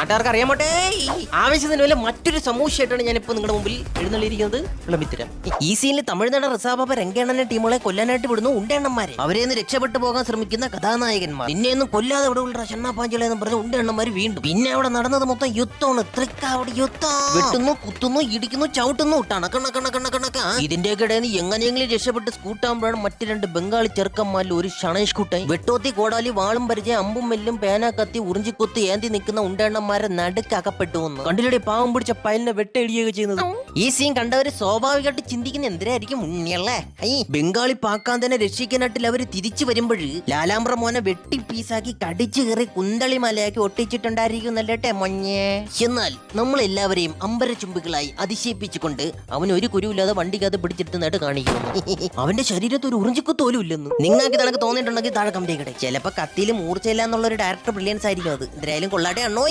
നാട്ടുകാർക്ക് അറിയാമോട്ടെ. ആവശ്യത്തിന് വല്ല മറ്റൊരു സമൂഹമായിട്ടാണ് ഞാനിപ്പോ നിങ്ങളുടെ മുമ്പിൽ എഴുന്നള്ളിയിരിക്കുന്നത്. വിളമ്പിത്തരാം. ഈ സീനിൽ തമിഴ്നാട് റിസാബ രംഗേണ്ണനെ ടീമുകളെ കൊല്ലാനായിട്ട് വിടുന്നു ഉണ്ടെണ്ണന്മാരെ. അവരെ നിന്ന് രക്ഷപ്പെട്ടു പോകാൻ ശ്രമിക്കുന്ന കഥാനായകന്മാർ. നിന്നെയൊന്നും കൊല്ലാതെ ഇവിടെ ഉള്ള ഷണ്ണാപ്പാഞ്ചികളെ എന്ന് പറഞ്ഞ ഉണ്ടെണ്ണന്മാർ വീണ്ടും. പിന്നെ അവിടെ നടന്നത് മൊത്തം യുദ്ധമാണ്. തൃക്കാവടി യുദ്ധം. വെട്ടുന്നു, കുത്തുന്നു, ഇടിക്കുന്നു, ചവിട്ടുന്നു. ടണക്കണക്കണക്കണക്കണക്ക. ഇതിന്റെയൊക്കെ ഇടയിൽ എങ്ങനെയെങ്കിലും രക്ഷപ്പെട്ട് സ്കൂട്ടാകുമ്പോഴാണ് മറ്റു രണ്ട് ബംഗാളി ചെറുക്കന്മാരിൽ ഒരു ഷണേഷ് കുട്ടൻ വെട്ടോത്തി കോടാലി വാളും പരിചയം അമ്പും മെല്ലും പേന കത്തി ഉറിഞ്ചിക്കുത്തി ഏന്തി നിൽക്കുന്ന ഉണ്ടെണ്ണന്മാരെ നടുക്ക് അകപ്പെട്ടു വന്നു. കണ്ടിലൂടെ പാവം പിടിച്ച പയലിനെ വെട്ടയിടിയൊക്കെ ചെയ്യുന്നത്. ഈ സീൻ കണ്ടവര് സ്വാഭാവികമായിട്ട് ചിന്തിക്കുന്ന എന്തിനായിരിക്കും ഉണ്ണിയല്ലേ. ബംഗാളി പാക്കാന്തനെ രക്ഷിക്കാനായിട്ട് അവര് തിരിച്ചു വരുമ്പോൾ ലാലാമ്പ്ര മോനെ വെട്ടി പീസാക്കി കടിച്ചു കയറി കുന്തളി മലയാക്കി ഒട്ടിച്ചിട്ടുണ്ടായിരിക്കും നല്ലേട്ടെ മൊഞ്ഞേ. എന്നാൽ നമ്മൾ എല്ലാവരെയും അമ്പരചുംബികളായി അതിശയിപ്പിച്ചുകൊണ്ട് അവൻ ഒരു കുരുവില്ലാതെ വണ്ടിക്കകത്ത് പിടിച്ചെടുത്തുന്നതായിട്ട് കാണിക്കുന്നു. അവന്റെ ശരീരത്ത് ഒരു ഉറിഞ്ചിക്കുത്തോലും ഇല്ലെന്ന്. നിങ്ങൾക്ക് തനക്ക് തോന്നിയിട്ടുണ്ടെങ്കിൽ താഴെ കമ്പനി കിടക്കും. ചിലപ്പോ കത്തിയിലും മൂർച്ചയില്ല എന്നുള്ള ഒരു ഡയറക്ടർ ബ്രില്യൻസ് ആയിരിക്കും അത്. എന്തായാലും കൊള്ളാട്ടെ അണ്ണോയ്.